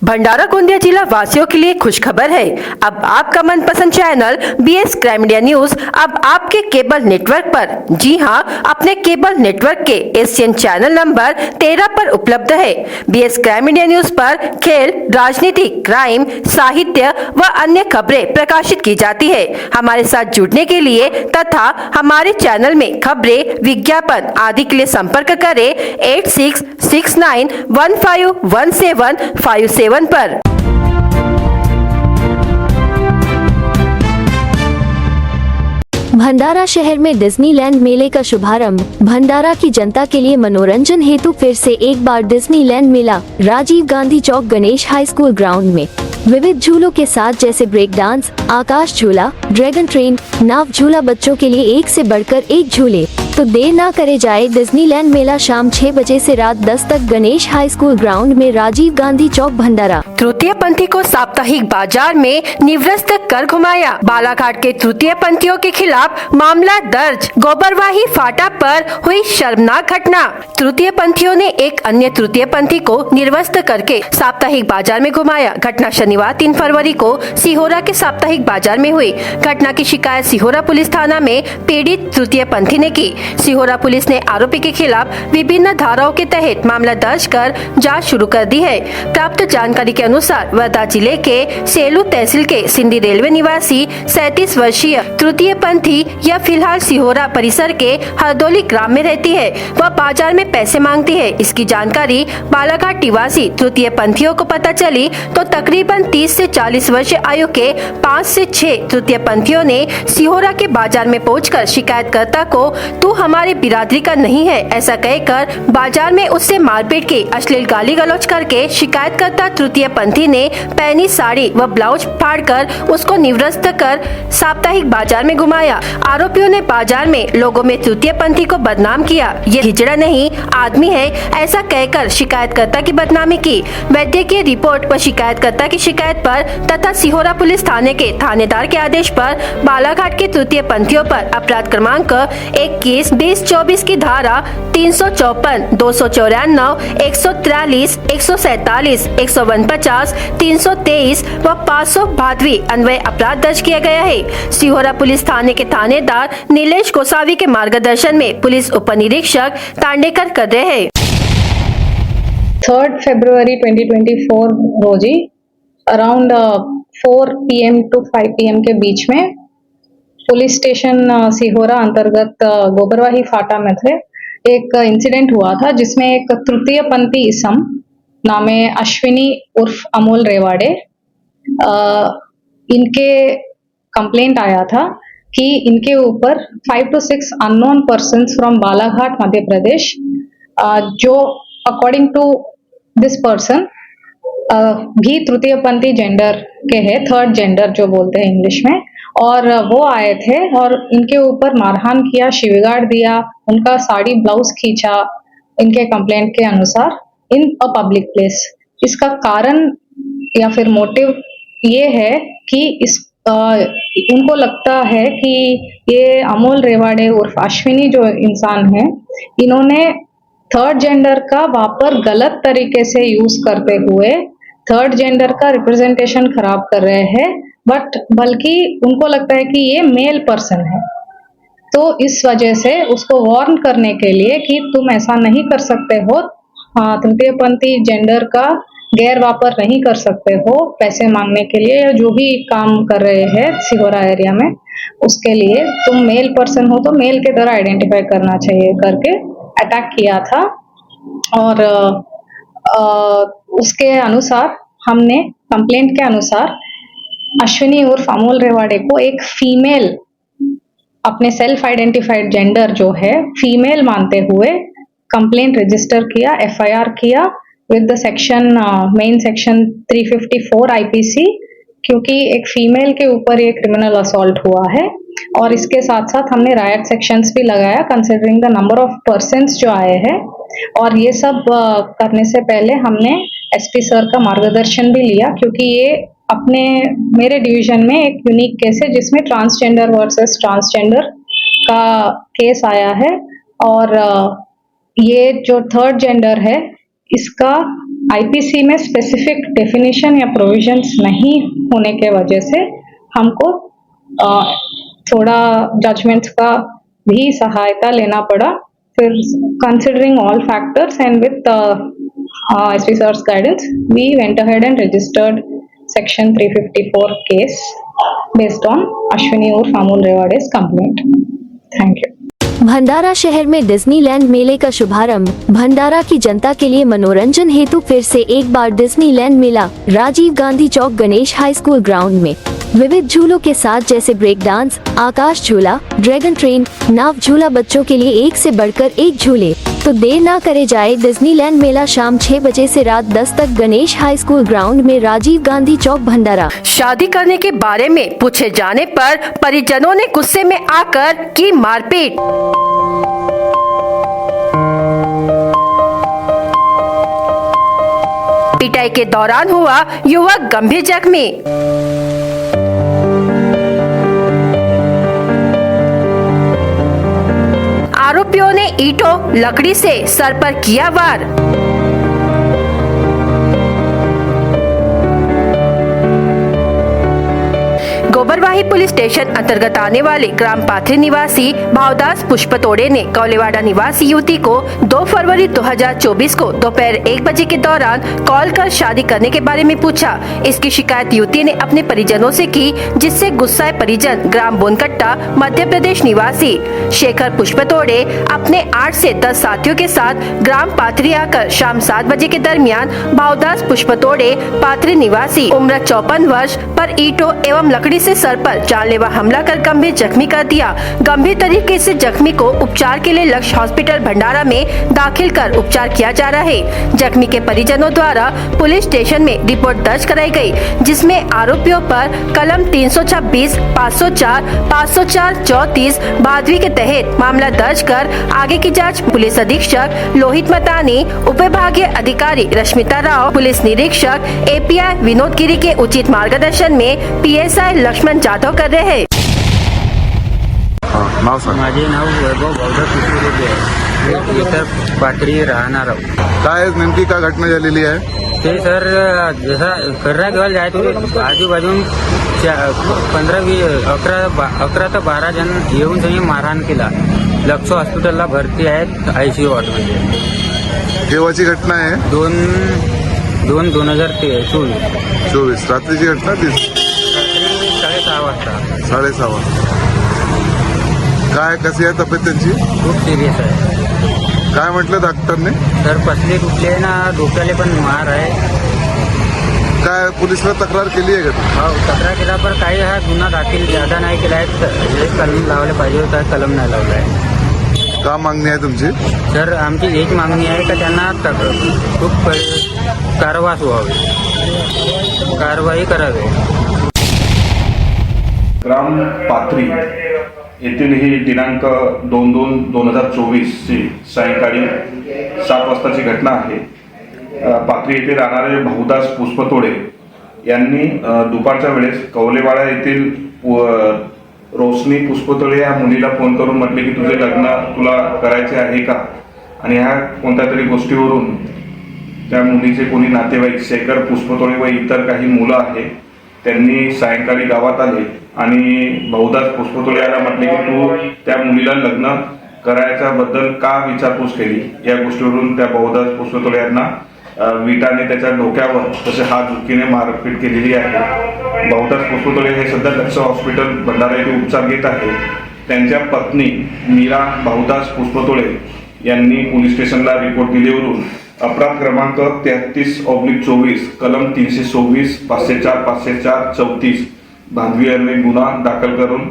भंडारा गोंदिया जिला वासियों के लिए खुशखबर है। अब आपका मनपसंद channel BS crime media news अब आपके केबल नेटवर्क पर, जी हां, अपने केबल नेटवर्क के एशियन चैनल नंबर 13 पर उपलब्ध है। बीएस क्राइम मीडिया न्यूज पर खेल, राजनीति, क्राइम, साहित्य व अन्य खबरें प्रकाशित की जाती है। हमारे साथ जुड़ने के लिए तथा हमारे चैनल में खबरें, विज्ञापन आदि के लिए संपर्क करें 8669151757 पर। भंडारा शहर में डिज्नीलैंड मेले का शुभारंभ। भंडारा की जनता के लिए मनोरंजन हेतु फिर से एक बार डिज्नीलैंड मेला राजीव गांधी चौक गणेश हाई स्कूल ग्राउंड में विविध झूलों के साथ जैसे ब्रेक डांस, आकाश झूला, ड्रैगन ट्रेन, नाव झूला, बच्चों के लिए एक से बढ़कर एक झूले। तो देर ना करे जाए, डिज्नीलैंड मेला शाम 6 बजे से रात 10 तक गणेश हाई स्कूल ग्राउंड में राजीव गांधी चौक भंडारा। तृतीय पंथी को साप्ताहिक बाजार में निवृत्त कर घुमाया। बालाघाट के तृतीय पंथियों के खिलाफ मामला दर्ज। गोबरवाही फाटा पर हुई शर्मनाक घटना। तृतीय पंथियों ने एक अन्य तृतीय पंथी को निर्वस्त्र करके साप्ताहिक बाजार में घुमाया। घटना शनिवार 3 फरवरी को सिहोरा के साप्ताहिक बाजार में हुई। घटना की शिकायत सिहोरा पुलिस थाना में पीड़ित तृतीय पंथी ने की। सिहोरा पुलिस ने आरोपी के खिलाफ विभिन्न धाराओं के तहत मामला दर्ज कर जांच शुरू कर दी है। प्राप्त जानकारी के अनुसार वर्धा जिले के सेलू तहसील के सिंधी रेलवे निवासी 37 वर्षीय तृतीय पंथी यह फिलहाल सिहोरा परिसर के हरदोली ग्राम में रहती है। वह बाजार में पैसे मांगती है। इसकी जानकारी बालाघाट निवासी तृतीय पंथियों को पता चली तो तकरीबन 30 से 40 वर्ष आयु के 5 से 6 तृतीय पंथियों ने सिहोरा के बाजार में पहुंचकर शिकायतकर्ता को तू हमारे बिरादरी का नहीं है ऐसा कहकर बाजार में उससे मारपीट की। अश्लील गाली गलौज करके शिकायतकर्ता तृतीय पंथी ने पहनी साड़ी व ब्लाउज फाड़कर उसको निवृत्त कर साप्ताहिक बाजार में घुमाया। आरोपियों ने बाजार में लोगों में तृतीय पंथी को बदनाम किया। ये हिजड़ा नहीं आदमी है ऐसा कहकर शिकायतकर्ता की बदनामी की। वैद्यकीय रिपोर्ट व शिकायतकर्ता की शिकायत पर तथा सिहोरा पुलिस थाने के थानेदार के आदेश पर बालाघाट के तृतीय पंथियों पर अपराध क्रमांक 21-20-24 की धारा 354, 294, 143, 147, 149, 323 व 522 अन्वय अपराध दर्ज किया गया है। सिहोरा पुलिस थाने के थानेदार नीलेश गोसावी के मार्गदर्शन में पुलिस उप निरीक्षक तांडेकर कर रहे हैं। 3rd February 2024 रोजी अराउंड 4 PM to 5 PM के बीच में पुलिस स्टेशन सिहोरा अंतर्गत गोबरवाही फाटा में थे एक इंसिडेंट हुआ था जिसमें एक तृतीय पंथी इसम नामे अश्विनी उर्फ अमोल रेवाड़े इनके कंप्लेंट आया था कि इनके ऊपर 5 to 6 unknown persons from Balaghat Madhya Pradesh जो अकॉर्डिंग टू दिस पर्सन भी तृतीय पंथी जेंडर के हैं, थर्ड जेंडर जो बोलते हैं इंग्लिश में, और वो आए थे और इनके ऊपर मारहान किया, शिवीगाड़ दिया, उनका साड़ी ब्लाउज खींचा इनके कंप्लेंट के अनुसार इन अ पब्लिक प्लेस। इसका कारण या फिर मोटिव ये है कि उनको लगता है कि ये अमोल रेवाड़े उर्फ अश्विनी जो इंसान है इन्होंने थर्ड जेंडर का वहां पर गलत तरीके से यूज करते हुए थर्ड जेंडर का रिप्रेजेंटेशन खराब कर रहे हैं, बट बल्कि उनको लगता है कि ये मेल पर्सन है। तो इस वजह से उसको वार्न करने के लिए कि तुम ऐसा नहीं कर सकते हो, तृतीय पंथी जेंडर का गैर वापर नहीं कर सकते हो पैसे मांगने के लिए या जो भी काम कर रहे हैं सिहोरा एरिया में, उसके लिए तुम मेल पर्सन हो तो मेल के तरह आइडेंटिफाई करना चाहिए करके अटैक किया था। और उसके अनुसार हमने कंप्लेंट के अनुसार अश्विनी उर्फ अमोल रेवाड़े को एक फीमेल, अपने सेल्फ आइडेंटिफाइड जेंडर जो है फीमेल मानते हुए कंप्लेंट रजिस्टर किया, FIR किया with the section main section 354 IPC, क्योंकि एक फीमेल के ऊपर ये क्रिमिनल असॉल्ट हुआ है। और इसके साथ साथ हमने रायट सेक्शंस भी लगाया considering the number of persons जो आए हैं। और ये सब करने से पहले हमने SP सर का मार्गदर्शन भी लिया, क्योंकि ये मेरे डिवीजन में एक यूनिक केस है जिसमें ट्रांसजेंडर वर्सेस ट्रांसजेंडर का केस आया है। और ये जो थर्ड जेंडर है इसका आईपीसी में स्पेसिफिक डेफिनेशन या प्रोविजंस नहीं होने के वजह से हमको थोड़ा जजमेंट्स का भी सहायता लेना पड़ा. फिर considering all factors and with SP sir's guidance we went ahead and registered section 354 case based on Ashwini उर्फ Amol Rewade's complaint. Thank you. Bhandara शहर में डिज्नीलैंड मेले का शुभारंभ. भंडारा की जनता के लिए मनोरंजन हेतु फिर से एक बार डिज्नीलैंड मेला राजीव गांधी चौक गणेश हाई स्कूल ग्राउंड में विविध झूलों के साथ जैसे ब्रेक डांस, आकाश झूला, ड्रैगन ट्रेन, नाव झूला बच्चों के लिए एक से बढ़कर एक झूले. तो देर ना करे जाए. डिज्नीलैंड मेला शाम 6 बजे से रात 10 तक गणेश हाई स्कूल ग्राउंड में राजीव गांधी चौक भंडारा. शादी करने के बारे में पूछे जाने पर परिजनों ने गुस्से में आकर की मारपीट. पिटाई के दौरान हुआ युवक गंभीर जख्मी. आरोपियों ने ईंटों लकड़ी से सर पर किया वार. गोबरवाही पुलिस स्टेशन अंतर्गत आने वाले ग्राम पाथरी निवासी भावदास पुष्पतोड़े ने कौलेवाड़ा निवासी युवती को 2 फरवरी 2024 को दोपहर 1 बजे के दौरान कॉल कर शादी करने के बारे में पूछा. इसकी शिकायत युवती ने अपने परिजनों से की, जिससे गुस्साए परिजन ग्राम बोनकट्टा मध्य प्रदेश निवासी शेखर पुष्पतोड़े अपने 8 से 10 साथियों के साथ ग्राम पाथरी आकर शाम 7 बजे के दरमियान भावदास पुष्पतोड़े पाथरी निवासी उम्र 54 वर्ष पर ईंटों एवं लकड़ी से सर पर जानलेवा हमला कर गंभीर जख्मी कर दिया. गंभीर तरीके से जख्मी को उपचार के लिए लक्ष्य हॉस्पिटल भंडारा में दाखिल कर उपचार किया जा रहा है. जख्मी के परिजनों द्वारा पुलिस स्टेशन में रिपोर्ट दर्ज कराई गई, जिसमें आरोपियों पर कलम 326, 504, 504, 34 भादवी के तहत मामला दर्ज कर आगे की जांच पुलिस अधीक्षक लोहित मतानी, उपविभागीय अधिकारी रश्मिता राव, पुलिस निरीक्षक एपीआई विनोद गिरी के उचित मार्गदर्शन में पीएसआई लक्ष्मण जाधव कर रहे हैं. नाव सांग. माझे नाव वैभव भाऊदास पुष्पतोड़े आहे. इथं पाथरी राहणार आहोत. काय नेमकी काय घटना झालेली आहे? ते सर जसं कर्रा घेवायला जायचं होते, आजूबाजून 11 ते 12 जण येऊन त्यांनी मारहाण केला. लक्ष हॉस्पिटलला भरती आहेत ICU वॉर्डमध्ये. केव्हाची घटना आहे? 2024 रात्रीची घटना. 6:30 वाजता. 6:30 वाजता. काय कशी आहे तब्येत त्यांची? खूप सिरियस आहे. काय म्हटलं डॉक्टरने? सर पसले तुटले ना, डोक्याले पण मार आहे. काय पोलिसला तक्रार केली आहे का तू? हो, तक्रार केला, पण काही हा गुन्हा दाखल ज्यादा नाही केला आहे. कलम लावले पाहिजे होता, कलम नाही लावला आहे. का मागणी आहे तुमची? सर आमची एक मागणी आहे का त्यांना खूप कारवाई करावी. ग्राम पाथरी येथील ही दिनांक 2/2/2024 ची सायंकाळी 7 वाजताची घटना आहे. पाथरी येथे राहणारे भाऊदास पुष्पतोड़े यांनी दुपारच्या वेळेस कौलेवाडा येथील रोशनी पुष्पतोड़े या मुलीला फोन करून म्हटले की तुझे लग्न तुला करायचे आहे का, आणि ह्या कोणत्या तरी गोष्टीवरून त्या मुलीचे कोणी नातेवाईक शेखर पुष्पतोड़े व इतर काही मुलं आहेत, त्यांनी सायंकाळी गावात आले आणि भाऊदास पुष्पतोड़े याला म्हटले की तू त्या मुलीला लग्न करायच्या बद्दल का विचारपूस केली. या गोष्टीवरून त्या भाऊदास पुष्पतोड़े यांना विटाने त्याच्या डोक्यावर तसे हात झुकीने मारपीट केलेली आहे. भाऊदास पुष्पतोड़े हे सध्या लक्ष हॉस्पिटल भंडारा येथे उपचार घेत आहेत. त्यांच्या पत्नी मीरा भाऊदास पुष्पतोड़े यांनी पोलीस स्टेशनला रिपोर्ट दिल्यावरून अपराध क्रमांक 33/24 कलम 326, 504, 504, 34 भादवी अन्वये गुन्हा दाखल करून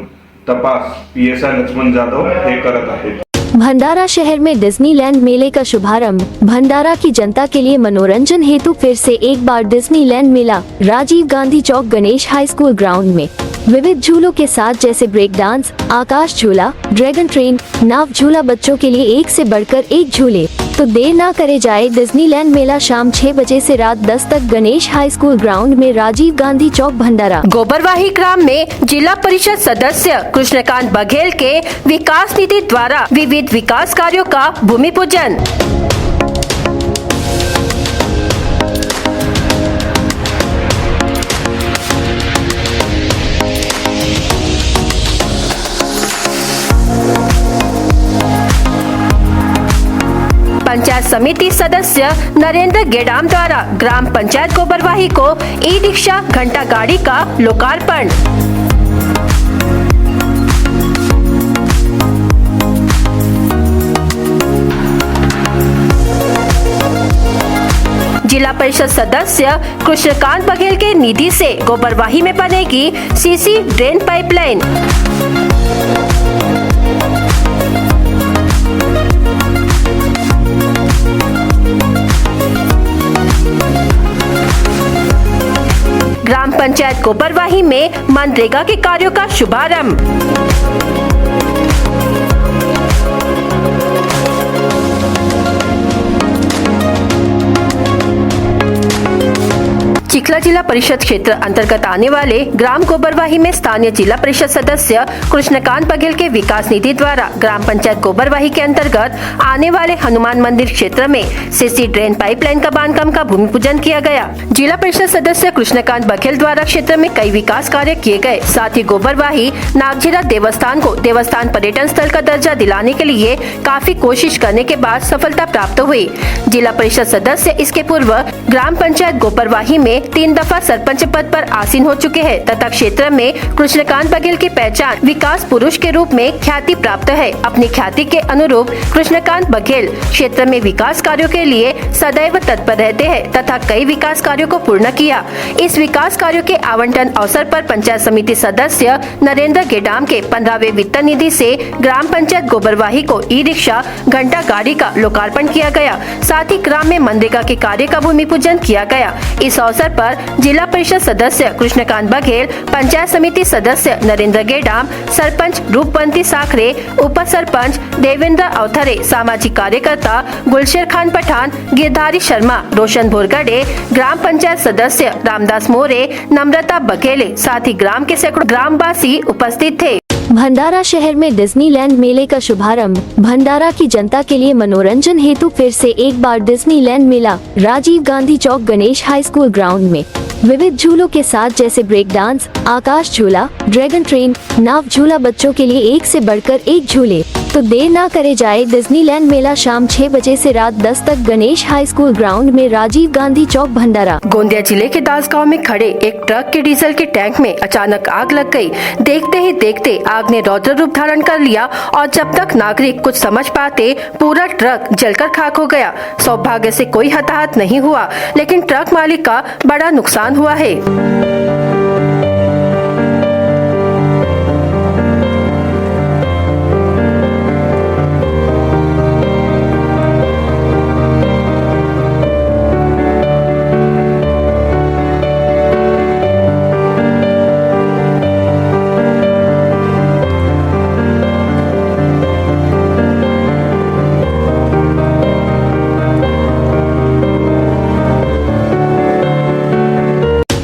तपास पीएसआई लक्ष्मण जाधव हे करत आहेत. भंडारा शहर में डिज्नीलैंड मेले का शुभारंभ. भंडारा की जनता के लिए मनोरंजन हेतु फिर से एक बार डिज्नीलैंड मेला राजीव गांधी चौक गणेश हाई स्कूल ग्राउंड में विविध झूलों के साथ जैसे ब्रेक डांस, आकाश झूला, ड्रैगन ट्रेन, नाव झूला बच्चों के लिए एक से बढ़कर एक झूले. तो देर ना करे जाए. डिज्नीलैंड मेला शाम 6 बजे से रात 10 तक गणेश हाई स्कूल ग्राउंड में राजीव गांधी चौक भंडारा. गोबरवाही ग्राम में जिला परिषद सदस्य कृष्णकांत बघेल के विकास निधि द्वारा विविध विकास कार्यों का भूमि पूजन. समिति सदस्य नरेंद्र गेडाम द्वारा ग्राम पंचायत गोबरवाही को ई रिक्शा घंटा गाड़ी का लोकार्पण। जिला परिषद सदस्य कृष्णकांत बघेल के निधि से गोबरवाही में बनेगी सीसी ड्रेन पाइपलाइन। ग्राम पंचायत गोबरवाही में मनरेगा के कार्यों का शुभारंभ। चिखला जिला परिषद क्षेत्र अंतर्गत आने वाले ग्राम गोबरवाही में स्थानीय जिला परिषद सदस्य कृष्णकांत बघेल के विकास निधि द्वारा ग्राम पंचायत गोबरवाही के अंतर्गत आने वाले हनुमान मंदिर क्षेत्र में सीसी ड्रेन पाइपलाइन का बांधकाम का भूमि पूजन किया गया। जिला परिषद सदस्य कृष्णकांत बघेल द्वारा क्षेत्र में कई विकास कार्य किए गए। साथ ही गोबरवाही नागझीरा देवस्थान को देवस्थान पर्यटन स्थल का दर्जा दिलाने के लिए काफी कोशिश करने के बाद सफलता प्राप्त हुई। जिला परिषद सदस्य इसके पूर्व ग्राम पंचायत गोबरवाही में 3 दफा सरपंच पद पर आसीन हो चुके हैं तथा क्षेत्र में कृष्णकांत बघेल की पहचान विकास पुरुष के रूप में ख्याति प्राप्त है। अपनी ख्याति के अनुरूप कृष्णकांत बघेल क्षेत्र में विकास कार्यों के लिए सदैव तत्पर रहते हैं तथा कई विकास कार्यों को पूर्ण किया। इस विकास कार्यों के आवंटन अवसर पर पंचायत समिति सदस्य नरेंद्र गेडाम के 15वें वित्त निधि से ग्राम पंचायत गोबरवाही को ई रिक्शा घंटा गाड़ी का लोकार्पण किया गया। साथ ही ग्राम में मनरेगा के कार्य का भूमि पूजन किया गया। इस अवसर पर जिला परिषद सदस्य कृष्णकांत बघेल, पंचायत समिति सदस्य नरेंद्र गेडाम, सरपंच रूपवंती साखरे, उप सरपंच देवेंद्र अवथरे, सामाजिक कार्यकर्ता गुलशेर खान पठान, गिरधारी शर्मा, रोशन भोरगड़े, ग्राम पंचायत सदस्य रामदास मोरे, नम्रता बघेले, साथ ही ग्राम के सैकड़ों ग्रामवासी उपस्थित थे। भंडारा शहर में डिज्नीलैंड मेले का शुभारंभ। भंडारा की जनता के लिए मनोरंजन हेतु फिर से एक बार डिज्नीलैंड मेला राजीव गांधी चौक गणेश हाई स्कूल ग्राउंड में विविध झूलों के साथ जैसे ब्रेक डांस, आकाश झूला, ड्रैगन ट्रेन, नाव झूला बच्चों के लिए एक से बढ़कर एक झूले। तो देर ना करे जाए, डिज्नीलैंड मेला शाम 6 बजे से रात 10 तक गणेश हाई स्कूल ग्राउंड में राजीव गांधी चौक भंडारा। गोंदिया जिले के दास गांव में खड़े एक ट्रक के डीजल के टैंक में अचानक आग लग गई। देखते ही देखते आग ने रौद्र रूप धारण कर लिया और जब तक नागरिक कुछ समझ पाते पूरा ट्रक जलकर खाक हो गया। सौभाग्य से कोई हताहत नहीं हुआ, लेकिन ट्रक मालिक का बड़ा नुकसान हुआ है।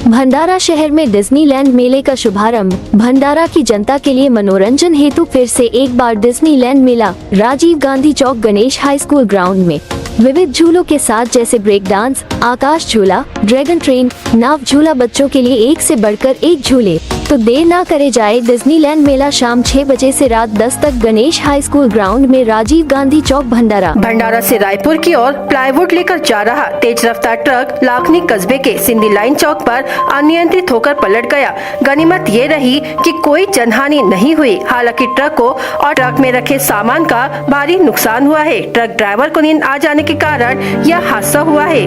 भंडारा शहर में डिज्नीलैंड मेले का शुभारंभ। भंडारा की जनता के लिए मनोरंजन हेतु फिर से एक बार डिज्नीलैंड मेला राजीव गांधी चौक गणेश हाई स्कूल ग्राउंड में विविध झूलों के साथ जैसे ब्रेक डांस, आकाश झूला, ड्रैगन ट्रेन, नाव झूला बच्चों के लिए एक से बढ़कर एक झूले। तो देर ना करे जाए, डिज्नीलैंड मेला शाम 6 बजे से रात 10 तक गणेश हाई स्कूल ग्राउंड में राजीव गांधी चौक भंडारा। भंडारा से रायपुर की ओर प्लाईवुड लेकर जा रहा तेज रफ्तार ट्रक लाखनी कस्बे के सिंधी लाइन चौक पर अनियंत्रित होकर पलट गया। गनीमत ये रही कि कोई जनहानि नहीं हुई। हालांकि ट्रक को और ट्रक में रखे सामान का भारी नुकसान हुआ है। ट्रक ड्राइवर को नींद आ जाने के कारण यह हादसा हुआ है।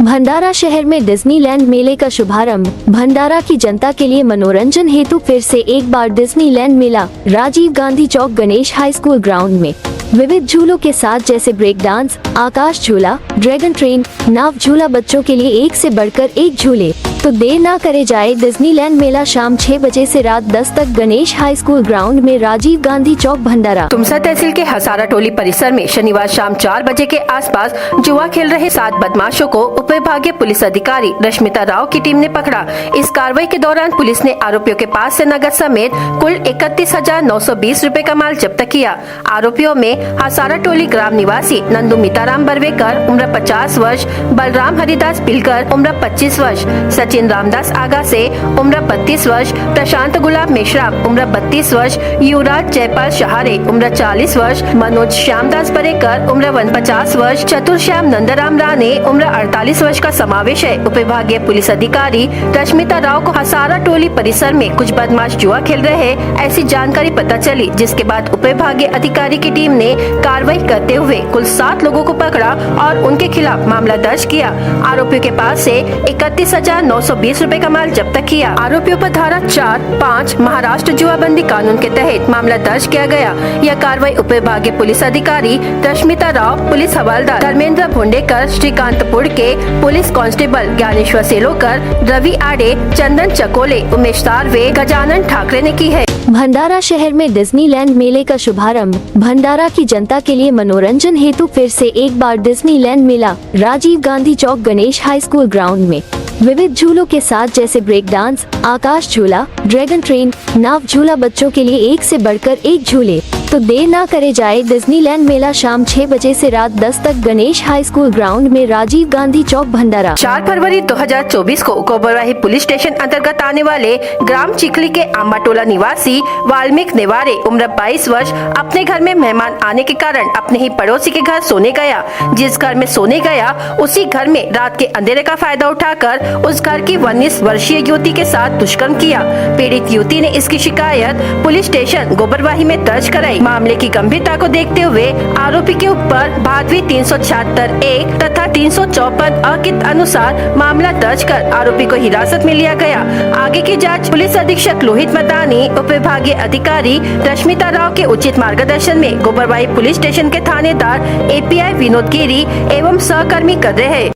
भंडारा शहर में डिज्नीलैंड मेले का शुभारंभ। भंडारा की जनता के लिए मनोरंजन हेतु फिर से एक बार डिज्नीलैंड मेला राजीव गांधी चौक गणेश हाई स्कूल ग्राउंड में विविध झूलों के साथ जैसे ब्रेक डांस, आकाश झूला, ड्रैगन ट्रेन, नाव झूला बच्चों के लिए एक से बढ़कर एक झूले। तो देर ना करे जाए डिज्नीलैंड मेला शाम 6 बजे से रात 10 तक गणेश हाई स्कूल ग्राउंड में राजीव गांधी चौक भंडारा। तुमसा तहसील के हसारा टोली परिसर में शनिवार शाम 4 बजे के आसपास जुआ खेल रहे 7 बदमाशों को उप विभागीय पुलिस अधिकारी रश्मिता राव की टीम ने पकड़ा। इस कार्रवाई के दौरान पुलिस ने आरोपियों के पास से नकद समेत कुल 31,920 रूपए का माल जब्त किया। आरोपियों में हसारा टोली ग्राम निवासी नंदू मिताराम बरवेकर उम्र 50 वर्ष, बलराम हरिदास पिलकर उम्र 25 वर्ष, सचिन रामदास आगा से उम्र 32 वर्ष, प्रशांत गुलाब मेश्राम उम्र 32 वर्ष, युवराज जयपाल शहारे उम्र 40 वर्ष, मनोज श्यामदास परेकर उम्र 49 वर्ष, चतुर श्याम नंदराम राणे उम्र 48 वर्ष का समावेश है। उप विभागीय पुलिस अधिकारी रश्मिता राव को हसारा टोली परिसर में कुछ बदमाश जुआ खेल रहे ऐसी जानकारी पता चली, जिसके बाद उप विभागीय अधिकारी की टीम ने कार्रवाई करते हुए कुल 7 लोगों को पकड़ा और उनके खिलाफ मामला दर्ज किया। आरोपियों के पास से 31,920 रूपए का माल जब्त किया। आरोपियों पर धारा 4, 5 महाराष्ट्र जुआबंदी कानून के तहत मामला दर्ज किया गया। यह कार्रवाई उप विभागीय पुलिस अधिकारी रश्मिता राव, पुलिस हवलदार धर्मेंद्र भोंडेकर, श्रीकांत पुड़के, पुलिस कांस्टेबल ज्ञानेश्वर सेलोकर, रवि आडे, चंदन चकोले, उमेश तारवे, गजानन ठाकरे ने की है। भंडारा शहर में डिज्नीलैंड मेले का शुभारंभ। भंडारा की जनता के लिए मनोरंजन हेतु फिर से एक बार डिज्नीलैंड मेला राजीव गांधी चौक गणेश हाई स्कूल ग्राउंड में विविध झूलों के साथ जैसे ब्रेक डांस, आकाश झूला, ड्रैगन ट्रेन, नाव झूला, बच्चों के लिए एक से बढ़कर एक झूले। तो देर ना करे जाए डिज्नीलैंड मेला शाम 6 बजे से रात 10 तक गणेश हाई स्कूल ग्राउंड में राजीव गांधी चौक भंडारा। 4 फरवरी 2024 को गोबरवाही पुलिस स्टेशन अंतर्गत आने वाले ग्राम चिखली के आंबाटोला निवासी वाल्मीकि नेवारे उम्र 22 वर्ष अपने घर में मेहमान आने के कारण अपने ही पड़ोसी के घर सोने गया। जिस घर में सोने गया उसी घर में रात के अंधेरे का फायदा उठाकर उस घर की 19 वर्षीय युवती के साथ दुष्कर्म किया। पीड़ित युवती ने इसकी शिकायत पुलिस स्टेशन गोबरवाही में दर्ज कराई। मामले की गंभीरता को देखते हुए आरोपी के ऊपर भादवी 376(1) तथा 354 अ के अनुसार मामला दर्ज कर आरोपी को हिरासत में लिया गया। आगे की जांच पुलिस अधीक्षक लोहित मदानी, उप विभागीय अधिकारी रश्मिता राव के उचित मार्गदर्शन में गोबरवाही पुलिस स्टेशन के थानेदार API विनोद गिरी एवं सहकर्मी कर रहे हैं।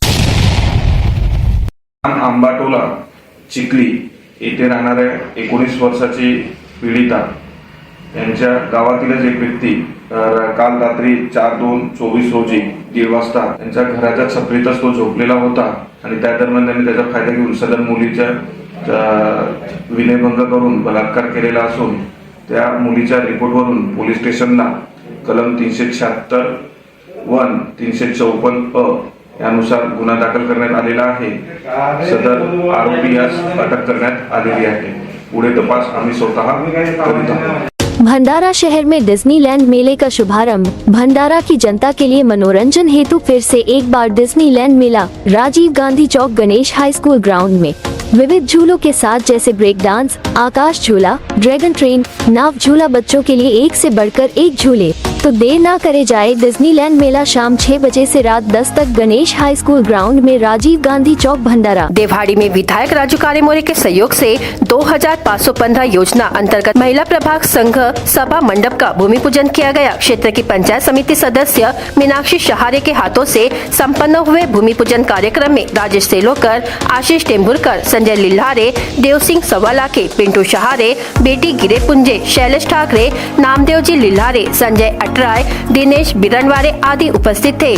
आंबाटोला चिखली येथे राहणाऱ्या 19 वर्षाची पीडिता यांच्या गावातीलच एक व्यक्ती काल रात्री 4/2/24 रोजी 1:30 वाजता त्यांच्या घराच्या छपरीतच तो झोपलेला होता आणि त्या दरम्यान त्यांनी त्याचा फायदा घेऊन सदर मुलीच्या विनयभंग करून बलात्कार केलेला असून त्या मुलीच्या रिपोर्टवरून पोलीस स्टेशनला कलम 376(1), 354(अ) यानुसार गुन्हा दाखल करण्यात आलेला आहे। सदर आरोपी यास अटक करण्यात आलेली आहे। पुढे तपास आम्ही स्वतः करीत आहोत। भंडारा शहर में डिज्नीलैंड मेले का शुभारंभ। भंडारा की जनता के लिए मनोरंजन हेतु फिर से एक बार डिज्नीलैंड मेला राजीव गांधी चौक गणेश हाई स्कूल ग्राउंड में विविध झूलों के साथ जैसे ब्रेक डांस, आकाश झूला, ड्रैगन ट्रेन, नाव झूला, बच्चों के लिए एक से बढ़कर एक झूले। तो देर ना करे जाए डिज्नीलैंड मेला शाम 6 बजे से रात 10 तक गणेश हाई स्कूल ग्राउंड में राजीव गांधी चौक भंडारा। देवहाड़ी में विधायक राजू कारेमोरे के सहयोग से 2515 योजना अंतर्गत महिला प्रभाग संघ सभा मंडप का भूमि पूजन किया गया। क्षेत्र की पंचायत समिति सदस्य मीनाक्षी शहारे के हाथों से संपन्न हुए भूमि पूजन कार्यक्रम में राजेश सेलोकर, आशीष टेम्बुरकर, संजय लिल्हारे, देव सिंह सवालाके, पिंटू शहारे, बेटी गिरे पुंजे, शैलेश ठाकरे, नामदेव जी लिल्हारे, संजय अटराय, दिनेश बिरनवारे आदि उपस्थित थे।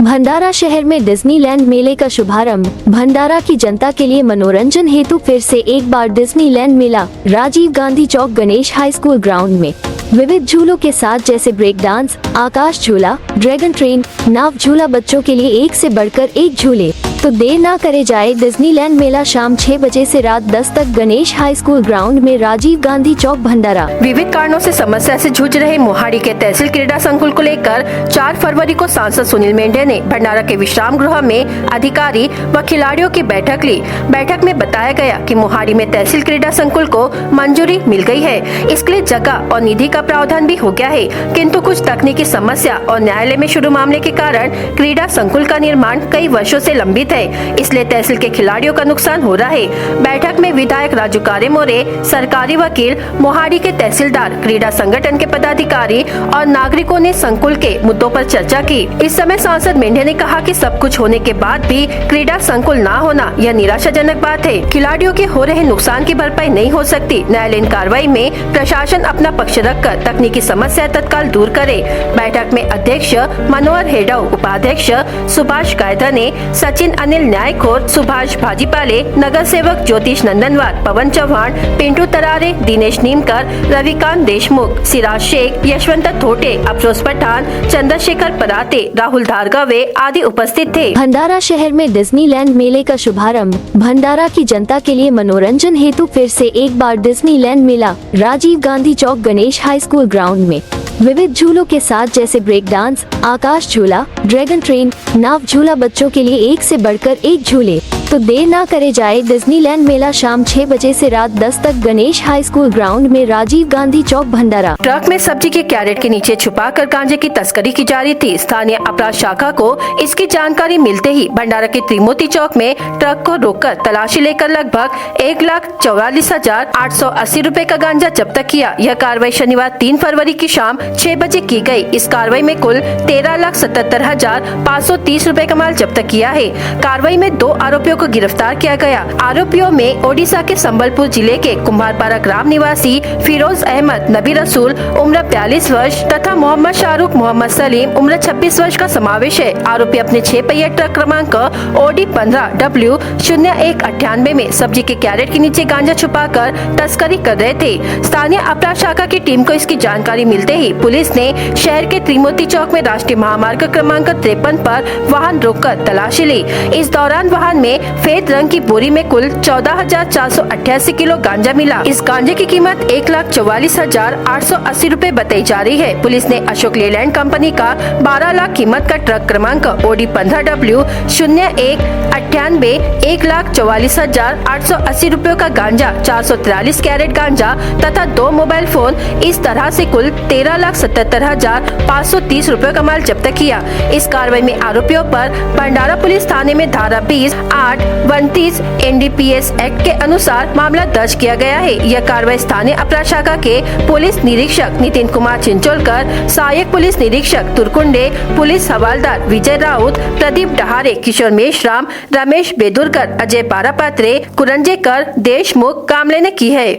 भंडारा शहर में डिज्नीलैंड मेले का शुभारंभ। भंडारा की जनता के लिए मनोरंजन हेतु फिर से एक बार डिज्नीलैंड मेला राजीव गांधी चौक गणेश हाई स्कूल ग्राउंड में विविध झूलों के साथ जैसे ब्रेक डांस, आकाश झूला, ड्रैगन ट्रेन, नाव झूला, बच्चों के लिए एक से बढ़कर एक झूले। तो देर ना करे जाए डिज्नीलैंड मेला शाम 6 बजे से रात 10 तक गणेश हाई स्कूल ग्राउंड में राजीव गांधी चौक भंडारा। विविध कारणों से समस्या से जूझ रहे मोहाड़ी के तहसील क्रीड़ा संकुल को लेकर 4 फरवरी को सांसद सुनील मेंढे ने भंडारा के विश्राम गृह में अधिकारी व खिलाड़ियों की बैठक ली। बैठक में बताया गया कि मोहाड़ी में तहसील क्रीड़ा संकुल को मंजूरी मिल गई है। इसके लिए जगह और निधि का प्रावधान भी हो गया है, किंतु कुछ तकनीकी समस्या और न्यायालय में शुरू मामले के कारण क्रीड़ा संकुल का निर्माण कई वर्षों से लंबित है, इसलिए तहसील के खिलाड़ियों का नुकसान हो रहा है। बैठक में विधायक राजू कारे मोरे, सरकारी वकील, मोहाड़ी के तहसीलदार, क्रीड़ा संगठन के पदाधिकारी और नागरिकों ने संकुल के मुद्दों पर चर्चा की। इस समय सांसद मेंढे ने कहा कि सब कुछ होने के बाद भी क्रीड़ा संकुल न होना यह निराशाजनक बात है। खिलाड़ियों के हो रहे नुकसान की भरपाई नहीं हो सकती। न्यायालयीन कार्रवाई में प्रशासन अपना पक्ष रखकर तकनीकी समस्या तत्काल दूर करे। बैठक में अध्यक्ष मनोहर हेडव, उपाध्यक्ष सुभाष कायधने, सचिन अनिल न्यायखोर, सुभाष भाजीपाले, नगर सेवक ज्योतिष नंदनवार, पवन चौहान, पिंटू तरारे, दिनेश नीमकर, रविकांत देशमुख, सिराज शेख, यशवंत थोटे, अफरोज पठान, चंद्रशेखर पराते, राहुल धारगवे आदि उपस्थित थे। भंडारा शहर में डिज्नीलैंड मेले का शुभारंभ। भंडारा की जनता के लिए मनोरंजन हेतु फिर से एक बार डिज्नीलैंड मेला राजीव गांधी चौक गणेश हाई स्कूल ग्राउंड में विविध झूलों के साथ जैसे ब्रेक डांस, आकाश झूला, ड्रैगन ट्रेन, नाव झूला, बच्चों के लिए एक से बढ़कर एक झूले। तो देर ना करे जाए डिज्नीलैंड मेला शाम 6 बजे से रात 10 तक गणेश हाई स्कूल ग्राउंड में राजीव गांधी चौक भंडारा। ट्रक में सब्जी के कैरेट के नीचे छुपाकर गांजे की तस्करी की जा रही थी। स्थानीय अपराध शाखा को इसकी जानकारी मिलते ही भंडारा के त्रिमूर्ति चौक में ट्रक को रोककर तलाशी लेकर लगभग 1,44,880 रुपए का गांजा जब्त किया। यह कार्रवाई शनिवार 3 फरवरी की शाम 6 बजे की गई। इस कार्रवाई में कुल 13,77,530 रुपए का माल जब्त किया है। कार्रवाई में 2 आरोपियों को गिरफ्तार किया गया। आरोपियों में ओडिशा के संबलपुर जिले के कुम्हारपारा ग्राम निवासी फिरोज अहमद, नबी रसूल उम्र 42 वर्ष तथा मोहम्मद शाहरुख, मोहम्मद सलीम उम्र 26 वर्ष का समावेश है। आरोपी अपने 6 पहिया ट्रक क्रमांक OD 15W0198 में सब्जी के कैरेट के नीचे गांजा छुपाकर तस्करी कर रहे थे। स्थानीय अपराध शाखा की टीम को इसकी जानकारी मिलते ही पुलिस ने शहर के त्रिमूर्ति चौक में राष्ट्रीय महामार्ग क्रमांक 53 पर वाहन रोककर तलाशी ली। इस दौरान वाहन में सफेद रंग की बोरी में कुल 14,488 किलो गांजा मिला। इस गांजे की कीमत 1,44,880 रुपए बताई जा रही है। पुलिस ने अशोक लेलैंड कंपनी का 12 लाख कीमत का ट्रक क्रमांक OD 15W0198 1,44,880 रुपयों का गांजा, 443 कैरेट गांजा तथा 2 मोबाइल फोन, इस तरह से कुल 13,77,530 रुपयों का माल जब्त किया। इस कार्रवाई में आरोपियों पर भंडारा पुलिस थाने में धारा 20(8)(29) NDPS एक्ट के अनुसार मामला दर्ज किया गया है। यह कार्रवाई स्थानीय अपराध शाखा के पुलिस निरीक्षक नितिन कुमार चिंचोलकर, सहायक पुलिस निरीक्षक तुरकुंडे, पुलिस हवालदार विजय राउत, प्रदीप डहारे, किशोर मेश्राम, रमेश बेदुरकर, अजय पारापात्रे, कुरंजेकर, देशमुख कामले ने की है।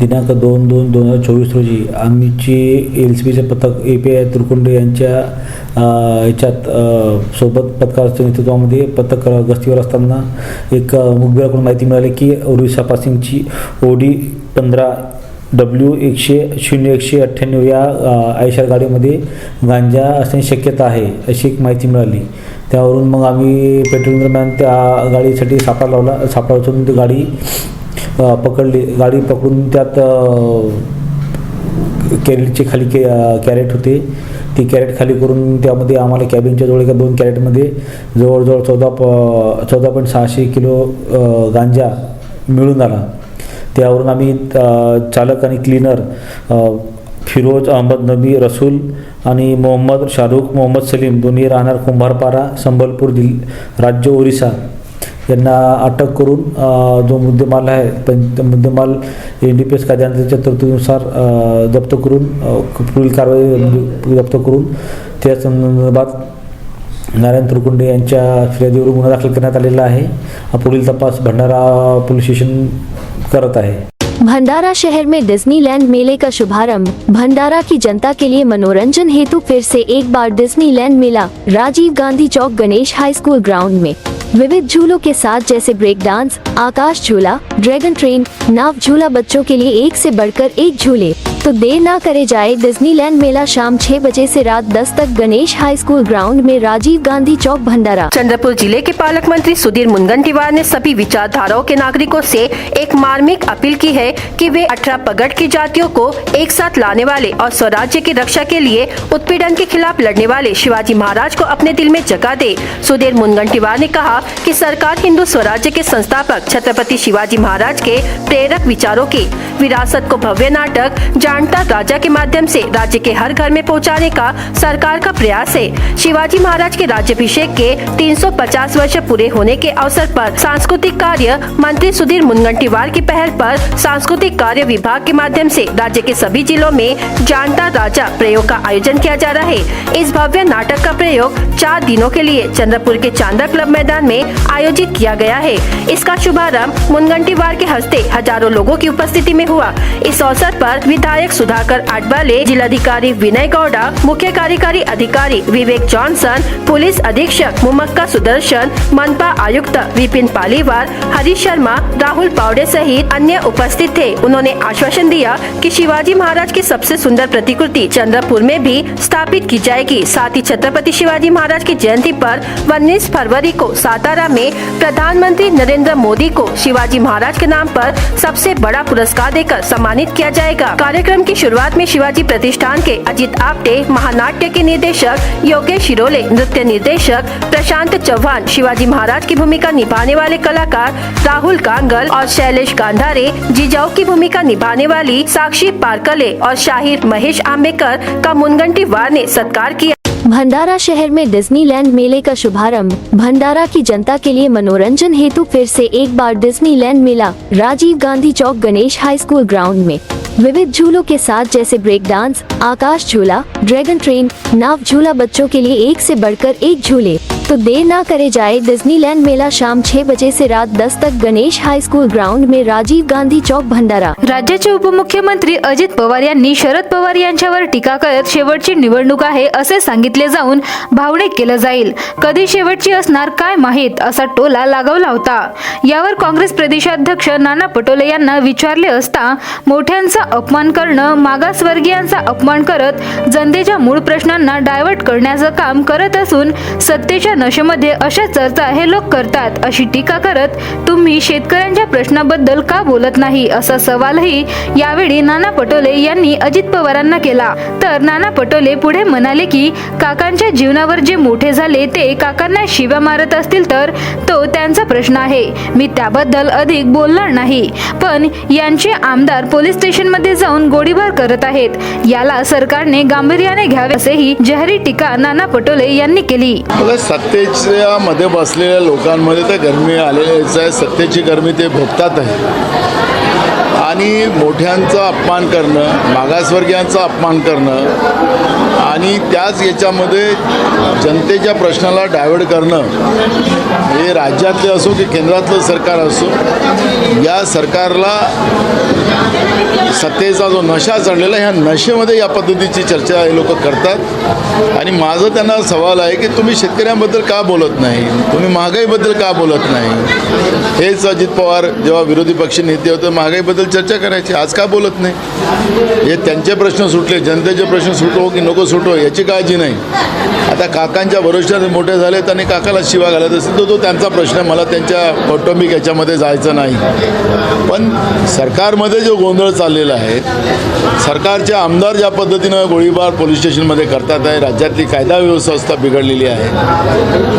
दिनांक 2/2/2024 रोजी आमची LCBचे पथक API तुरकुंडे यांच्या याच्यात सोबत पथकाच्या नेतृत्वामध्ये पथक गस्तीवर असताना एक मुखबिराकडून माहिती मिळाली की ओरिसा पासिंगची OD 15W0198 या आयशर गाडीमध्ये गांजा असण्याची शक्यता आहे अशी एक माहिती मिळाली। त्यावरून मग आम्ही पेट्रोलिंग दरम्यान त्या गाडीसाठी सापळा लावला। सापळा उचलून ती गाडी पकडली। गाडी पकडून त्यात कॅरेटचे खाली कॅरेट होते। ती कॅरेट खाली करून त्यामध्ये आम्हाला कॅबिनच्या जवळ एका 2 कॅरेटमध्ये जवळजवळ 14.600 किलो गांजा मिळून आला। त्यावरून आम्ही चालक आणि क्लीनर फिरोज अहमद, नबी रसूल आणि मोहम्मद शाहरुख, मोहम्मद सलीम दोन्ही राहणार कुंभारपारा, संबलपूर राज्य ओरिसा यांना अटक करून जो मुद्देमाल आहे मुद्देमाल NDPS कायद्याच्या तरतुदीनुसार जप्त करून पुढील कारवाई जप्त करून त्या संदर्भात नारायण तुरकुंडे यांच्या फिर्यादीवरून गुन्हा दाखल करण्यात आलेला आहे। पुढील तपास भंडारा पुलिस स्टेशन करत आहे। भंडारा शहर में डिज्नीलैंड मेले का शुभारंभ। भंडारा की जनता के लिए मनोरंजन हेतु फिर से एक बार डिज्नीलैंड मेला राजीव गांधी चौक गणेश हाई स्कूल ग्राउंड में विविध झूलों के साथ जैसे ब्रेक डांस, आकाश झूला, ड्रैगन ट्रेन, नाव झूला, बच्चों के लिए एक से बढ़कर एक झूले। तो देर ना करे जाए डिज्नीलैंड मेला शाम 6 बजे से रात 10 तक गणेश हाई स्कूल ग्राउंड में, राजीव गांधी चौक, भंडारा। चंद्रपुर जिले के पालक मंत्री सुधीर मुनगंटीवार ने सभी विचारधाराओं के नागरिकों से एक मार्मिक अपील की है कि वे 18 पगड़ की जातियों को एक साथ लाने वाले और स्वराज्य की रक्षा के लिए उत्पीड़न के खिलाफ लड़ने वाले शिवाजी महाराज को अपने दिल में जगह दे। सुधीर मुनगंटीवार ने कहा कि सरकार हिंदू स्वराज्य के संस्थापक छत्रपति शिवाजी महाराज के प्रेरक विचारों की विरासत को भव्य नाटक जानता राजा के माध्यम से राज्य के हर घर में पहुंचाने का सरकार का प्रयास है। शिवाजी महाराज के राज्याभिषेक के 350 वर्ष पूरे होने के अवसर पर सांस्कृतिक कार्य मंत्री सुधीर मुनगंटीवार की पहल पर सांस्कृतिक कार्य विभाग के माध्यम से राज्य के सभी जिलों में जानता राजा प्रयोग का आयोजन किया जा रहा है। इस भव्य नाटक का प्रयोग 4 दिनों के लिए चंद्रपुर के चांदा क्लब मैदान में आयोजित किया गया है। इसका शुभारंभ मुनगंटीवार के हस्ते हजारों लोगों की उपस्थिति में हुआ। इस अवसर पर विधायक सुधाकर आडवाले, जिलाधिकारी विनय गौड़ा, मुख्य कार्यकारी अधिकारी विवेक जॉनसन, पुलिस अधीक्षक मुमक्का सुदर्शन, मनपा आयुक्त विपिन पालीवाल, हरीश शर्मा, राहुल पावडे सहित अन्य उपस्थित थे। उन्होंने आश्वासन दिया कि शिवाजी महाराज की सबसे सुंदर प्रतिकृति चंद्रपुर में भी स्थापित की जाएगी। साथ ही छत्रपति शिवाजी महाराज की जयंती पर 19 फरवरी को सातारा में प्रधानमंत्री नरेंद्र मोदी को शिवाजी महाराज के नाम पर सबसे बड़ा पुरस्कार देकर सम्मानित किया जाएगा। कार्यक्रम की शुरुआत में शिवाजी प्रतिष्ठान के अजित आप्टे, महानाट्य के निर्देशक योगेश शिरोले, नृत्य निर्देशक प्रशांत चौहान, शिवाजी महाराज की भूमिका निभाने वाले कलाकार राहुल कांगल और शैलेश गांधारे, जिजाऊ की भूमिका निभाने वाली साक्षी पारकले और शाहिर महेश आंबेकर का मुनगंटीवार ने सत्कार किया। भंडारा शहर में डिज्नीलैंड मेले का शुभारंभ। भंडारा की जनता के लिए मनोरंजन हेतु फिर से एक बार डिज्नीलैंड मेला, राजीव गांधी चौक, गणेश हाई स्कूल ग्राउंड में। विविध झूलों के साथ जैसे ब्रेक डांस, आकाश झूला, ड्रैगन ट्रेन, नाव झूला, बच्चों के लिए एक से बढ़कर एक झूले। तो देर ना करे जाए डिज्नीलैंड मेला शाम 6 बजे से रात 10 तक गणेश हाई स्कूल ग्राउंड में, राजीव गांधी चौक, भंडारा। राज्याचे उपमुख्यमंत्री अजित पवार यांनी शरद पवार यांच्यावर टीका करत शेवटची निवडणूक आहे असे सांगितले जाऊन भावनिक केलं जाईल, कधी शेवटची असणार काय माहीत, असा टोला लगावला होता। यावर काँग्रेस प्रदेशाध्यक्ष नाना पटोले यांना विचारले असता मोठ्यांचा अपमान करणं, मागासवर्गीयांचा अपमान करत जनतेच्या मूळ प्रश्नांना डायव्हर्ट करण्याचं काम करत असून सत्तेच्या नशेमध्ये अशा चर्चा हे लोक करतात अशी टीका करत तुम्ही शेतकऱ्यांच्या प्रश्नाबद्दल का बोलत नाही असा सवालही यावेळी नाना पटोले यांनी अजित पवारांना केला। तर नाना पटोले पुढे म्हणाले की काकांच्या जीवनावर जे मोठे झाले ते काकांना शिव्या मारत असतील तर तो त्यांचा प्रश्न आहे, मी त्याबद्दल अधिक बोलणार नाही, पण यांचे आमदार पोलीस स्टेशनमध्ये जाऊन गोळीबार करत आहेत, याला सरकारने गांभीर्याने घ्यावे असेही जाहीर टीका नाना पटोले यांनी केली। सत्तेच्या मध्ये बसलेल्या लोकांमध्ये तर गरमी आलेलीच आहे, सत्तेची गरमी ते भोगतात आहे आणि मोठ्यांचा अपमान करणं, मागासवर्गीयांचा अपमान करणं आणि त्याच याच्यामध्ये जनतेच्या प्रश्नाला डायव्हर्ट करणं, हे राज्यातले असो की केंद्रातलं सरकार असो, या सरकारला सत्तेचा जो नशा चढलेला, ह्या नशेमध्ये या पद्धतीची चर्चा हे लोक करतात। आणि माझं त्यांना सवाल आहे की तुम्ही शेतकऱ्यांबद्दल का बोलत नाही, तुम्ही महागाईबद्दल का बोलत नाही। हेच अजित पवार जेव्हा विरोधी पक्ष नेते होते महागाईबद्दल चर्चा करायची, आज का बोलत नाही। हे त्यांचे प्रश्न सुटले, जनतेचे प्रश्न सुटो की नको सुटो याची काळजी नाही। आता काकांच्या भरोश्याने मोठे झाले, त्यांनी काकाला शिवा घालत असेल तर तो त्यांचा प्रश्न, मला त्यांच्या कौटुंबिक याच्यामध्ये जायचं नाही। पण सरकारमध्ये जो गोंधळ चाललेला आहे, सरकारचे आमदार ज्या पद्धतीनं गोळीबार पोलीस स्टेशनमध्ये करतात आहे, राज्यातली कायदा व्यवस्था बिघडलेली आहे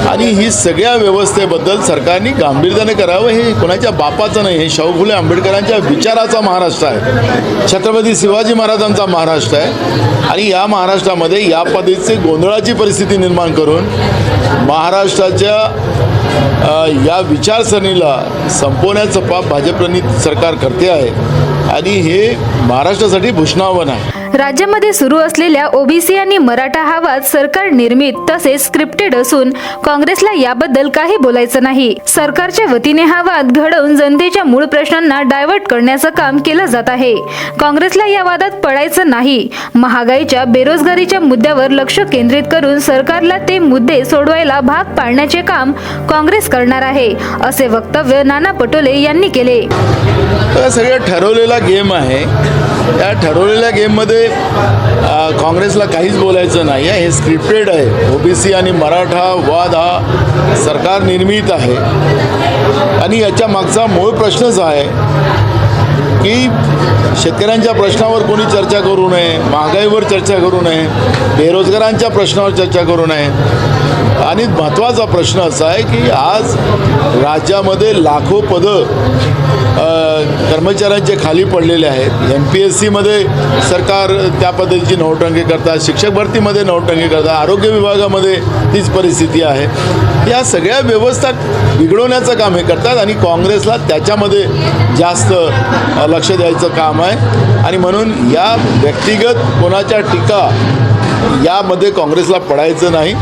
आणि ही सगळ्या व्यवस्थेबद्दल सरकारने गांभीर्याने करावं। हे कोणाच्या बापाचं नाही, हे शाहू फुले आंबेडकरांच्या विचाराचा महाराष्ट्र आहे, छत्रपती शिवाजी महाराजांचा महाराष्ट्र आहे आणि या महाराष्ट्रामध्ये या पद्धतीची गोंधळाची परिस्थिती निर्माण करून महाराष्ट्राच्या या विचारसरणीला संपवण्याचं पाप भाजपनी सरकार करते आहे आणि हे महाराष्ट्रासाठी भूषणावन आहे। राज्यामध्ये सुरू असलेल्या ओबीसी आणि मराठा हा वाद सरकार निर्मित तसेच स्क्रिप्टेड असून काँग्रेसला याबद्दल काही बोलायचं नाही. सरकारच्या वतीने हा वाद घडवून जनतेच्या मूळ प्रश्नांना डायव्हर्ट करण्याचं काम केलं जात आहे. काँग्रेसला या वादात पडायचं नाही. महागाईच्या, बेरोजगारीच्या मुद्द्यावर लक्ष केंद्रित करून सरकारला ते मुद्दे सोडवायला भाग पाडण्याचे काम काँग्रेस करणार आहे, असे वक्तव्य नाना पटोले यांनी केले. सगळं ठरवलेला गेम आहे. या ठरवलेल्या गेममध्ये काँग्रेसला काहीच बोलायचं नाही आहे. हे स्क्रिप्टेड आहे. ओबीसी आणि मराठा वाद हा सरकार निर्मित आहे आणि याच्या मागचा मूळ प्रश्नच आहे की शेतकऱ्यांच्या प्रश्नावर कोणी चर्चा करू नये, महागाईवर चर्चा करू नये, बेरोजगारांच्या प्रश्नावर चर्चा करू नये. आणि महत्त्वाचा प्रश्न असा आहे की आज राज्यामध्ये लाखो पदं कर्मचाऱ्यांचे खाली पडलेले आहेत. MPSCमध्ये सरकार त्या पद्धतीची नोटंकी करतात, शिक्षक भरतीमध्ये नोटंकी करतात, आरोग्य विभागामध्ये तीच परिस्थिती आहे. या सगळ्या व्यवस्था बिघडवण्याचं काम हे करतात आणि काँग्रेसला त्याच्यामध्ये जास्त लक्ष द्यायचं काम आहे. आणि म्हणून या व्यक्तिगत कोणाच्या टीका यामध्ये काँग्रेसला पडायचं नाही.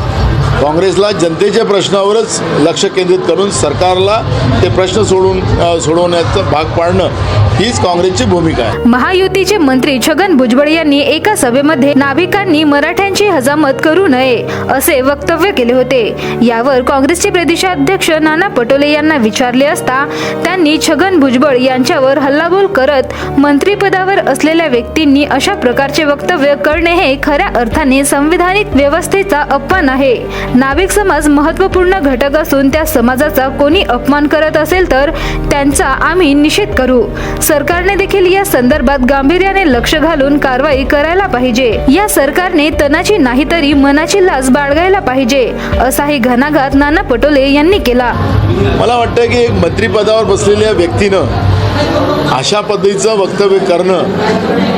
काँग्रेसला जनतेच्या प्रश्नावरच लक्ष केंद्रित करून सरकारला ते प्रश्न सोडवण्याचा भाग पाडणं हीच काँग्रेसची भूमिका आहे. महायुतीचे मंत्री छगन भुजबळ यांनी एका सभेमध्ये नाभिकांनी मराठ्यांची हजामत करू नये असे वक्तव्य केले होते. यावर काँग्रेसचे प्रदेशाध्यक्ष नाना पटोले यांना विचारले असता त्यांनी छगन भुजबळ यांच्यावर हल्लाबोल करत मंत्रिपदावर असलेल्या व्यक्तींनी अशा प्रकारचे वक्तव्य करणे हे खऱ्या अर्थाने संविधानिक व्यवस्थेचा अपमान आहे. नाभिक समाज महत्त्वपूर्ण घटक असून त्या समाजाचा कोणी अपमान करत असेल तर त्यांचा आम्ही निषेध करू. सरकारने देखील या संदर्भात गांभीर्याने लक्ष घालून कारवाई करायला पाहिजे. या सरकारने तनाची नाही तरी मनाची लाज बाळगायला पाहिजे, असाही घणाघात नाना पटोले यांनी केला. मला वाटतं की एक मंत्रिपदावर बसलेल्या व्यक्तीनं अशा पद्धतीचं वक्तव्य करणं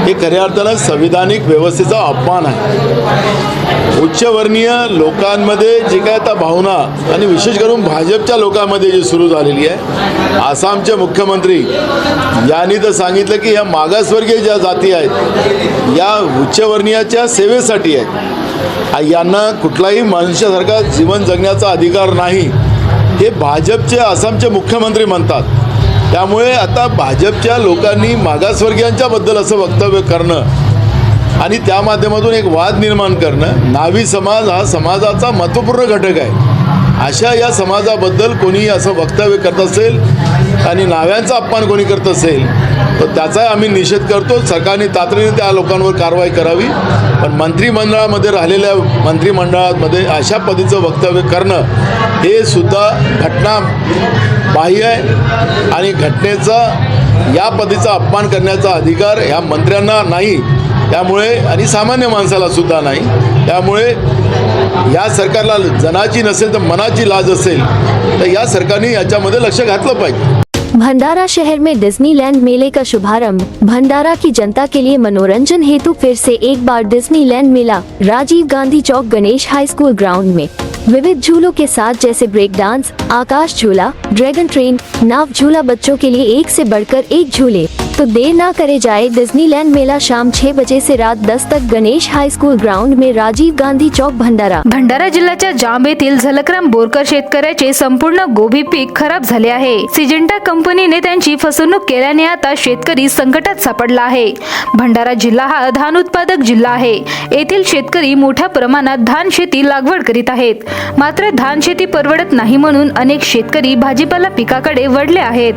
हे खऱ्या अर्थानं संविधानिक व्यवस्थेचा अपमान आहे. उच्चवर्णीय लोकांमध्ये जी काय आता भावना आणि विशेष करून भाजपच्या लोकांमध्ये जी सुरू झालेली आहे, आसामचे मुख्यमंत्री यांनी तर सांगितलं की या मागासवर्गीय ज्या जाती आहेत या उच्चवर्णीयाच्या सेवेसाठी आहेत, यांना कुठलाही मनुष्यासारखा जीवन जगण्याचा अधिकार नाही, हे भाजपचे आसामचे मुख्यमंत्री म्हणतात. त्यामुळे आता भाजपच्या लोकांनी मागासवर्गीयांच्याबद्दल असं वक्तव्य करणं आणि त्या माध्यमातून एक वाद निर्माण करणं, नावी समाज हा समाजाचा महत्त्वपूर्ण घटक आहे, अशा या समाजाबद्दल कोणी असं वक्तव्य करत असेल आणि नाव्यांचा अपमान कोणी करत असेल तर त्याचा आम्ही निषेध करतो. सरकारने तातडीने त्या लोकांवर कारवाई करावी. पण मंत्रिमंडळामध्ये राहिलेल्या मंत्रिमंडळामध्ये अशा पद्धतीचं वक्तव्य करणं हे सुद्धा घटना बाह्य आहे आणि घटनेचा या पद्धतीचा अपमान करण्याचा अधिकार ह्या मंत्र्यांना नाही. त्यामुळे आणि सामान्य माणसाला सुद्धा नाही. त्यामुळे या सरकारला जनाची नसेल तर मनाची लाज असेल तर या सरकारने याच्यामध्ये लक्ष घातलं पाहिजे. भंडारा शहर में डिज्नीलैंड मेले का शुभारंभ. भंडारा की जनता के लिए मनोरंजन हेतु फिर से एक बार डिज्नीलैंड मेला राजीव गांधी चौक गणेश हाई स्कूल ग्राउंड में विविध झूलों के साथ जैसे ब्रेक डांस, आकाश झूला, ड्रैगन ट्रेन, नाव झूला, बच्चों के लिए एक से बढ़कर एक झूले। तो देर ना करे जाए, डिज्नीलैंड मेला शाम 6 बजे से रात 10 तक गणेश हाई स्कूल ग्राउंड में, राजीव गांधी चौक, भंडारा. भंडारा जिल्ह्याच्या जांब येथील झलकराम बोरकर शेतकऱ्याचे संपूर्ण गोबी पीक खराब झाले आहे. सिजेंटा कंपनीने त्यांची फसवणूक केल्याने आता शेतकरी संकटात सापडला आहे. भंडारा जिल्हा हा धान उत्पादक जिल्हा आहे. येथील शेतकरी मोठ्या प्रमाणात धान शेती लागवड करीत आहेत. मात्र धान शेती परवडत नाही म्हणून अनेक शेतकरी भाजीपाला पिकाकडे वळले आहेत.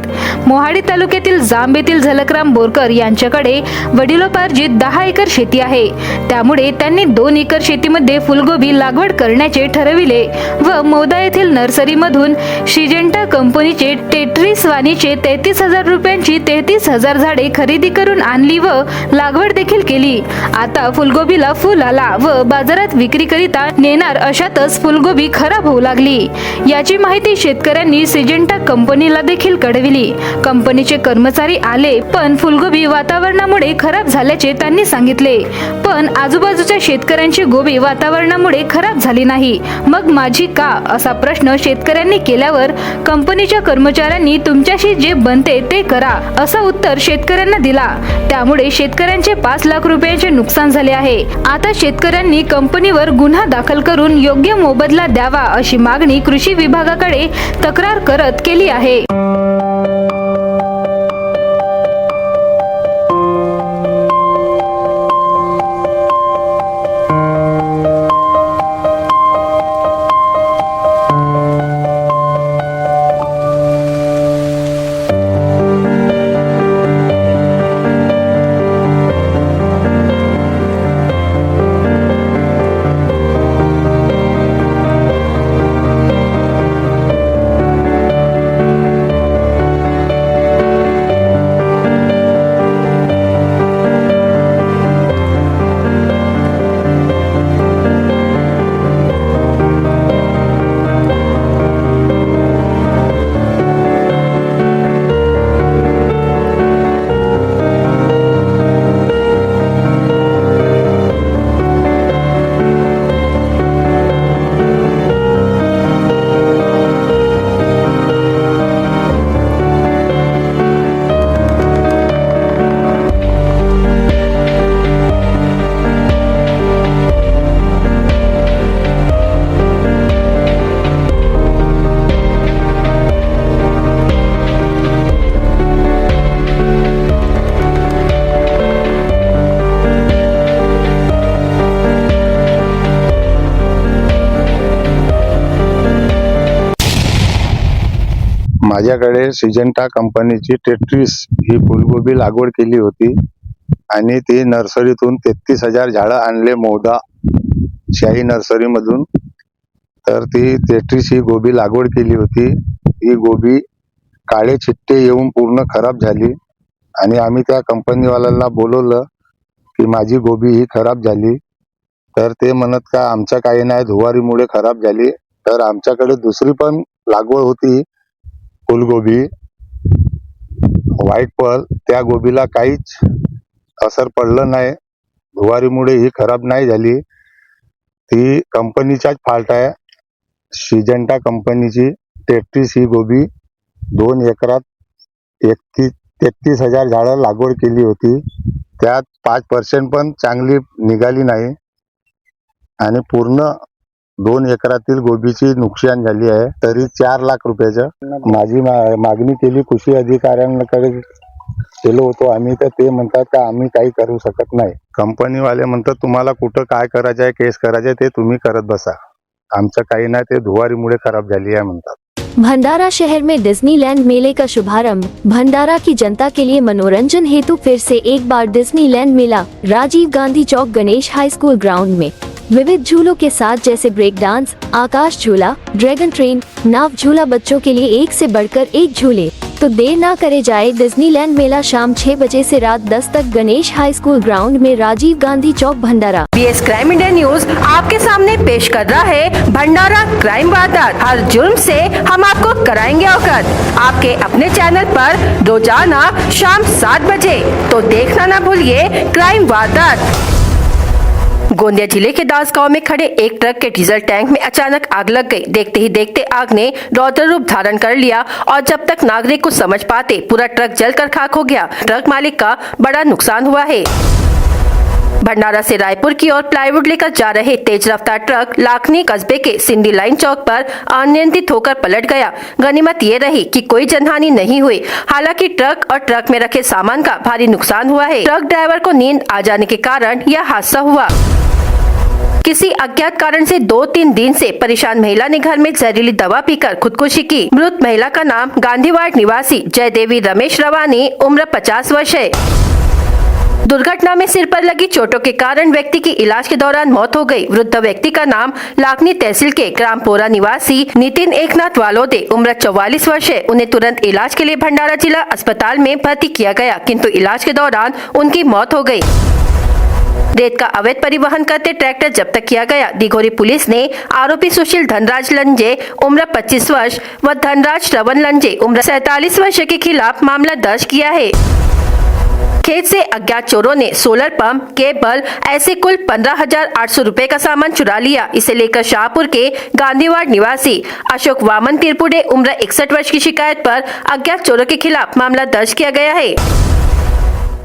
मोहाडी तालुक्यातील जांब येथील झलकराम बोरकर यांच्याकडे वडिलोपार्जित 10 एकर शेती आहे. त्यामुळे त्यांनी 2 एकर शेतीमध्ये फुलगोबी लागवड करण्याचे ठरविले व मौदा येथील नर्सरीमधून सिजेंटा कंपनीचे टेट्रिस वाणीचे 33,000 रुपयांची 33,000 झाडे खरेदी करून आणली व लागवड देखील केली. आता फुलगोबीला फुल आला व बाजारात विक्रीकरिता नेणार अशातच फुलगोबी खराब होऊ लागली. याची माहिती शेतकऱ्यांनी सिजेंटा कंपनीला देखील कळविली. कंपनीचे कर्मचारी आले पण फुलगोबी वातावरणामुळे खराब झाल्याचे त्यांनी सांगितले. पण आजूबाजूच्या शेतकऱ्यांची गोबी वातावरणामुळे खराब झाली नाही, मग माझी का, असा प्रश्न शेतकऱ्यांनी केल्यावर कंपनीच्या कर्मचाऱ्यांनी तुमच्याशी जे बनते ते करा, असं उत्तर शेतकऱ्यांना दिला. त्यामुळे शेतकऱ्यांचे 5 लाख रुपयांचे नुकसान झाले आहे. आता शेतकऱ्यांनी कंपनीवर गुन्हा दाखल करून योग्य मोबदला द्यावा, अशी मागणी कृषी विभागाकडे तक्रार करत केली आहे. माझ्याकडे सिजंटा कंपनीची टेट्रिस ही फुलगोबी लागवड केली होती आणि ती नर्सरीतून 33,000 झाडं आणले मौदा शाही नर्सरीमधून. तर ती टेट्रिस ही गोबी लागवड केली होती. ही गोबी काळे चिट्टे येऊन पूर्ण खराब झाली आणि आम्ही त्या कंपनीवाल्यांना बोलवलं की माझी गोबी ही खराब झाली. तर ते म्हणत का आमच्या काही नाही, धुवारीमुळे खराब झाली. तर आमच्याकडे दुसरी पण लागवड होती फुलगोबी व्हाईट पर्ल, त्या गोबीला काहीच असर पडलं नाही, धुवारीमुळे ही खराब नाही झाली. ती कंपनीचाच फॉल्ट आहे. सिजंटा कंपनीची टेट्रिस ही गोबी 2 एकरात 33,000 झाडं लागवड केली होती. त्यात 5% पण चांगली निघाली नाही आणि पूर्ण 2 एकरातील गोबीची नुकसान झाली आहे. तरी 4 लाख रुपयाचं माझी मागणी केली, कृषी अधिकाऱ्यांकडे गेलो होतो आम्ही. तर ते म्हणतात का आम्ही काही करू शकत नाही. कंपनीवाले म्हणतात तुम्हाला कुठं काय करायचं आहे, केस करायचं आहे ते तुम्ही करत बसा, आमचं काही नाही, ते धुवारीमुळे खराब झाली आहे म्हणतात. भंडारा शहर में डिज्नीलैंड मेले का शुभारंभ। भंडारा की जनता के लिए मनोरंजन हेतु फिर से एक बार डिज्नीलैंड मेला राजीव गांधी चौक गणेश हाई स्कूल ग्राउंड में विविध झूलों के साथ जैसे ब्रेक डांस, आकाश झूला, ड्रैगन ट्रेन, नाव झूला, बच्चों के लिए एक से बढ़कर एक झूले। तो देर ना करे जाए, डिज्नीलैंड मेला शाम 6 बजे से रात 10 तक गणेश हाई स्कूल ग्राउंड में राजीव गांधी चौक भंडारा। बीएस क्राइम इंडिया न्यूज आपके सामने पेश कर रहा है भंडारा क्राइम वारदात। हर जुर्म से हम आपको कराएंगे अवगत आपके अपने चैनल पर रोजाना शाम 7 बजे। तो देखना ना भूलिए क्राइम वारदात। गोंदिया जिले के दास गांव में खड़े एक ट्रक के डीजल टैंक में अचानक आग लग गई। देखते ही देखते आग ने रौद्र रूप धारण कर लिया और जब तक नागरिक कुछ समझ पाते पूरा ट्रक जलकर खाक हो गया। ट्रक मालिक का बड़ा नुकसान हुआ है। भंडारा से रायपुर की ओर प्लाईवुड लेकर जा रहे तेज रफ्तार ट्रक लाखनी कस्बे के सिंधी लाइन चौक पर अनियंत्रित होकर पलट गया। गनीमत ये रही कि कोई जनहानि नहीं हुई। हालांकि ट्रक और ट्रक में रखे सामान का भारी नुकसान हुआ है। ट्रक ड्राइवर को नींद आ जाने के कारण यह हादसा हुआ। किसी अज्ञात कारण से 2-3 दिन से परेशान महिला ने घर में जहरीली दवा पीकर खुदकुशी की। मृत महिला का नाम गांधीवाड़ निवासी जयदेवी रमेश रवानी, उम्र 50 वर्ष है। दुर्घटना में सिर पर लगी चोटों के कारण व्यक्ति की इलाज के दौरान मौत हो गई। वृद्ध व्यक्ति का नाम लाखनी तहसील के ग्रामपोरा निवासी नितिन एकनाथ वालोदे, उम्र 44 वर्ष है। उन्हें तुरंत इलाज के लिए भंडारा जिला अस्पताल में भर्ती किया गया, किंतु इलाज के दौरान उनकी मौत हो गई। रेत का अवैध परिवहन करते ट्रैक्टर जब्त किया गया। दिघोरी पुलिस ने आरोपी सुशील धनराज लंजे, उम्र 25 वर्ष व धनराज श्रवण लंजे, उम्र 47 वर्ष के खिलाफ मामला दर्ज किया है। खेत से अज्ञात चोरों ने सोलर पंप, केबल ऐसे कुल 15,800 रुपए का सामान चुरा लिया। इसे लेकर शाहपुर के गांधीवाड़ निवासी अशोक वामन तिरपुडे उम्र 61 वर्ष की शिकायत पर अज्ञात चोरों के खिलाफ मामला दर्ज किया गया है।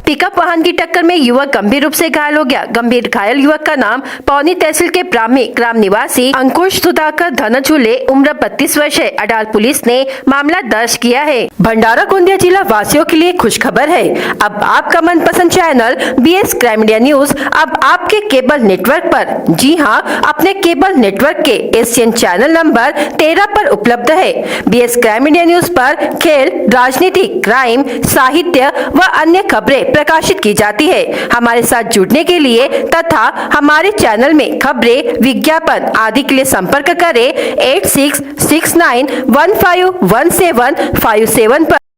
पिकअप वाहन की टक्कर में युवक गंभीर रूप से घायल हो गया। गंभीर घायल युवक का नाम पौनी तहसील के ब्राह्मी ग्राम निवासी अंकुश सुधाकर धनचूले उम्र 32 वर्ष है। अडाल पुलिस ने मामला दर्ज किया है। भंडारा गोंदिया जिला वासियों के लिए खुशखबर है। अब आपका मनपसंद channel BS crime India news अब आपके केबल नेटवर्क पर, जी हां, अपने केबल नेटवर्क के एशियन चैनल नंबर 13 पर उपलब्ध है। BS क्राइम इंडिया न्यूज पर खेल, राजनीति, क्राइम, साहित्य व अन्य खबरें प्रकाशित की जाती है। हमारे साथ जुड़ने के लिए तथा हमारे चैनल में खबरें, विज्ञापन आदि के लिए संपर्क करें 8669151757 पर।